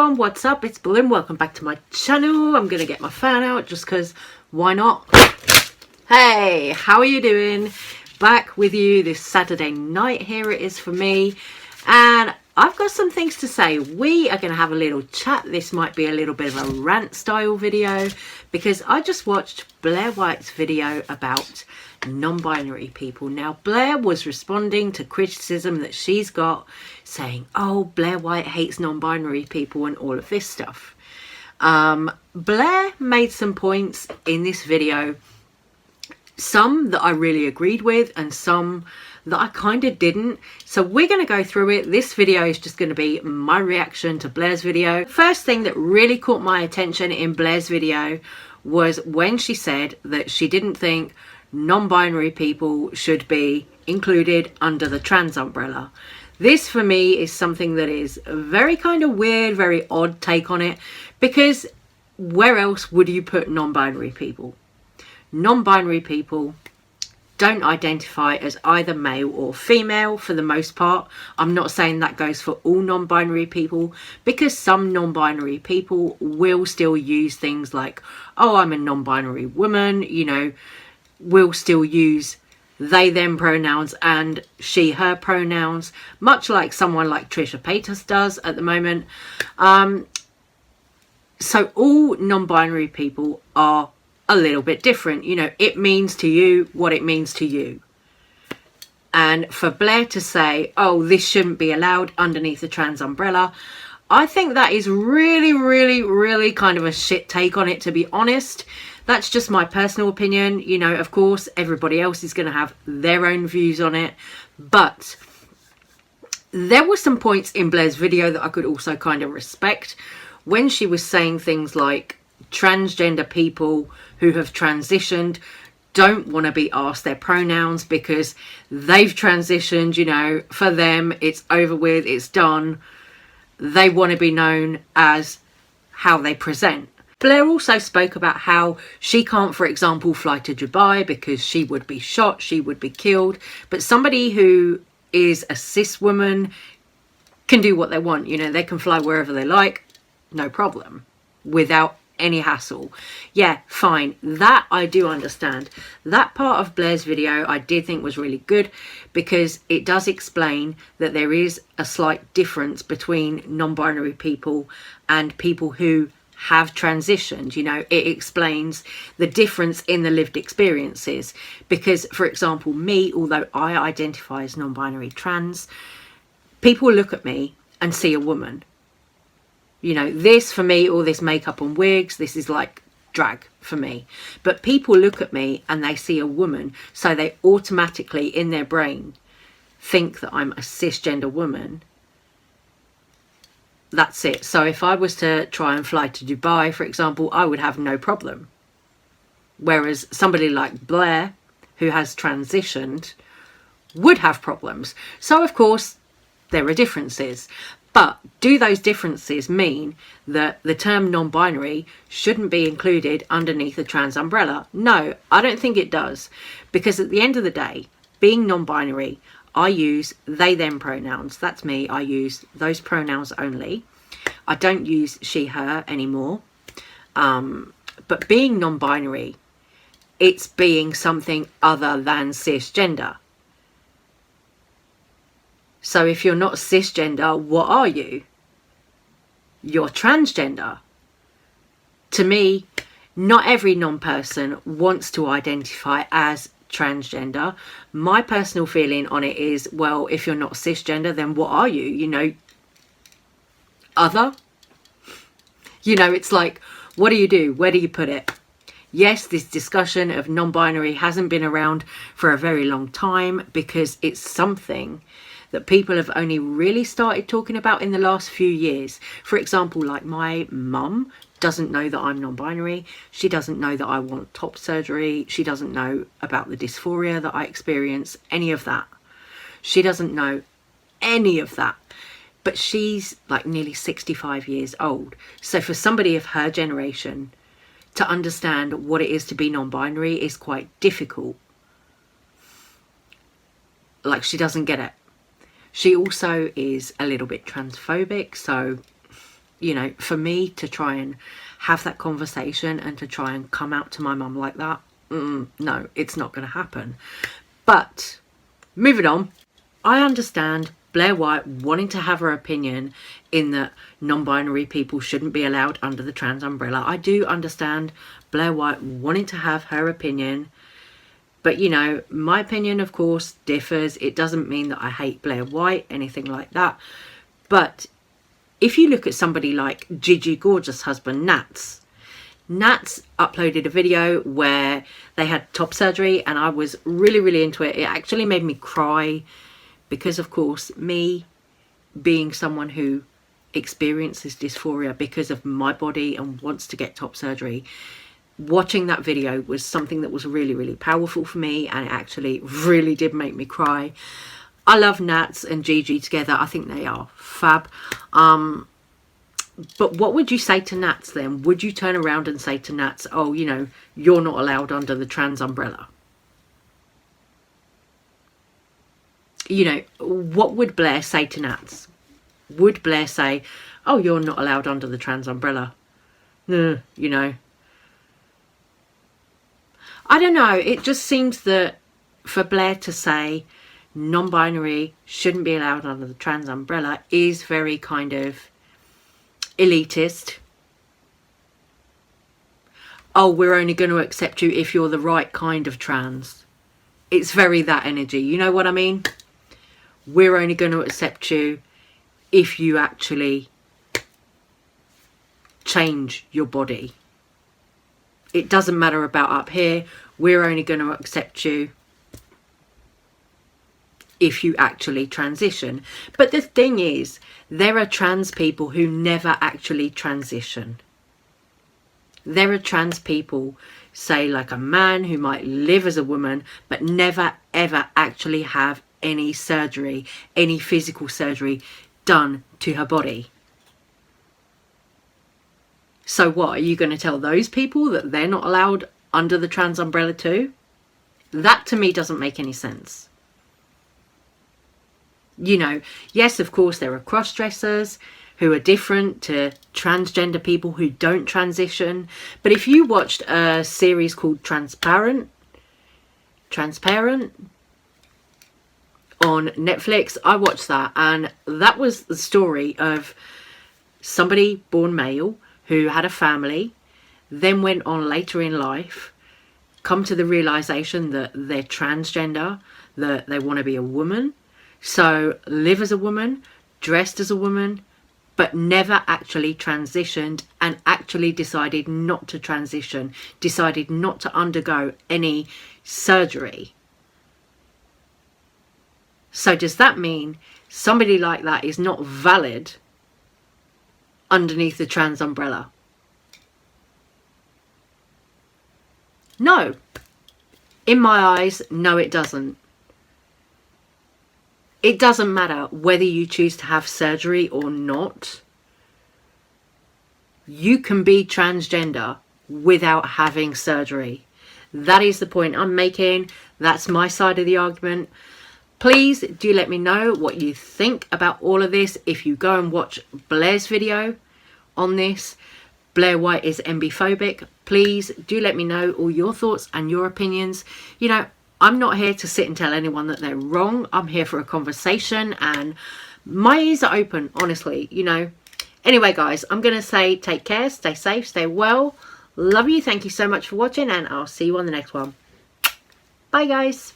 everyone, what's up? It's Blaire. Welcome back to my channel. I'm gonna get my fan out just because why not? Hey, how are you doing? Back with you this Saturday night. Here it is for me, and I've got some things to say. We are going to have a little chat. This might be a little bit of a rant style video because I just watched Blaire White's video about non-binary people. Now, Blaire was responding to criticism that she's got, saying, oh, Blaire White hates non-binary people and all of this stuff. Blaire made some points in this video, some that I really agreed with and some that I kind of didn't. So we're going to go through it. This video is just going to be my reaction to Blaire's video. First thing that really caught my attention in Blaire's video was when she said that she didn't think non-binary people should be included under the trans umbrella. This for me is something that is a very kind of weird, very odd take on it, because where else would you put non-binary people? Non-binary people don't identify as either male or female for the most part. I'm not saying that goes for all non-binary people, because some non-binary people will still use things like, oh, I'm a non-binary woman, you know, will still use they them pronouns and she her pronouns, much like someone like Trisha Paytas does at the moment. So all non-binary people are a little bit different. You know, it means to you what it means to you. And for Blaire to say, oh, this shouldn't be allowed underneath the trans umbrella, I think that is really kind of a shit take on it, to be honest. That's just my personal opinion. You know, of course, everybody else is going to have their own views on it. But there were some points in Blaire's video that I could also kind of respect, when she was saying things like transgender people who have transitioned don't want to be asked their pronouns because they've transitioned, you know, for them it's over with, it's done. They want to be known as how they present. Blaire also spoke about how she can't, for example, fly to Dubai because she would be shot, she would be killed. But somebody who is a cis woman can do what they want. You know, they can fly wherever they like, no problem, without any hassle. Yeah, fine. That I do understand. That part of Blaire's video I did think was really good, because it does explain that there is a slight difference between non-binary people and people who have transitioned. You know, it explains the difference in the lived experiences, because for example, me, although I identify as non-binary trans, people look at me and see a woman. You know, this for me, all this makeup and wigs, this is like drag for me. But people look at me and they see a woman, so they automatically in their brain think that I'm a cisgender woman. That's it. So if I was to try and fly to Dubai, for example, I would have no problem. Whereas somebody like Blaire, who has transitioned, would have problems. So of course, there are differences. But do those differences mean that the term non-binary shouldn't be included underneath the trans umbrella? No, I don't think it does. Because at the end of the day, being non-binary, I use they them pronouns. That's me. I use those pronouns only. I don't use she her anymore. But being non-binary, it's being something other than cisgender. So if you're not cisgender, what are you? You're transgender. To me, not every non-person wants to identify as transgender. My personal feeling on it is, well, if you're not cisgender, then what are you? You know, other? You know, it's like, what do you do? Where do you put it? Yes, this discussion of non-binary hasn't been around for a very long time, because it's something that people have only really started talking about in the last few years. For example, like my mum doesn't know that I'm non-binary. She doesn't know that I want top surgery. She doesn't know about the dysphoria that I experience, any of that. She doesn't know any of that. But she's like nearly 65 years old. So for somebody of her generation to understand what it is to be non-binary is quite difficult. Like, she doesn't get it. She also is a little bit transphobic, so you know, for me to try and have that conversation and to try and come out to my mum like that, no, it's not going to happen. But moving on, I understand Blaire White wanting to have her opinion in that non-binary people shouldn't be allowed under the trans umbrella. I do understand Blaire White wanting to have her opinion. But, you know, my opinion, of course, differs. It doesn't mean that I hate Blaire White, anything like that. But if you look at somebody like Gigi Gorgeous' husband, Nats uploaded a video where they had top surgery, and I was really, really into it. It actually made me cry because, of course, me being someone who experiences dysphoria because of my body and wants to get top surgery, watching that video was something that was really, really powerful for me, and it actually really did make me cry. I love Nats and Gigi together. I think they are fab. But what would you say to Nats then? Would you turn around and say to Nats, oh, you know, you're not allowed under the trans umbrella? You know, what would Blaire say to Nats? Would Blaire say, oh, you're not allowed under the trans umbrella? You know. I don't know. It just seems that for Blaire to say non-binary shouldn't be allowed under the trans umbrella is very kind of elitist. Oh, we're only going to accept you if you're the right kind of trans. It's very that energy. You know what I mean? We're only going to accept you if you actually change your body. It doesn't matter about up here. We're only going to accept you if you actually transition. But the thing is, there are trans people who never actually transition. There are trans people, say like a man who might live as a woman, but never ever actually have any surgery, any physical surgery done to her body. So what, are you going to tell those people that they're not allowed under the trans umbrella too? That to me doesn't make any sense. You know, yes, of course, there are cross-dressers who are different to transgender people who don't transition. But if you watched a series called Transparent on Netflix, I watched that, and that was the story of somebody born male who had a family, then went on later in life, come to the realization that they're transgender, that they want to be a woman, so live as a woman, dressed as a woman, but never actually transitioned, and actually decided not to transition, decided not to undergo any surgery. So does that mean somebody like that is not valid underneath the trans umbrella? No. In my eyes, no, it doesn't. It doesn't matter whether you choose to have surgery or not. You can be transgender without having surgery. That is the point I'm making. That's my side of the argument. Please do let me know what you think about all of this. If you go and watch Blaire's video on this, Blaire White is MB-phobic. Please do let me know all your thoughts and your opinions. You know, I'm not here to sit and tell anyone that they're wrong. I'm here for a conversation, and my ears are open, honestly, you know. Anyway, guys, I'm going to say take care, stay safe, stay well. Love you. Thank you so much for watching, and I'll see you on the next one. Bye, guys.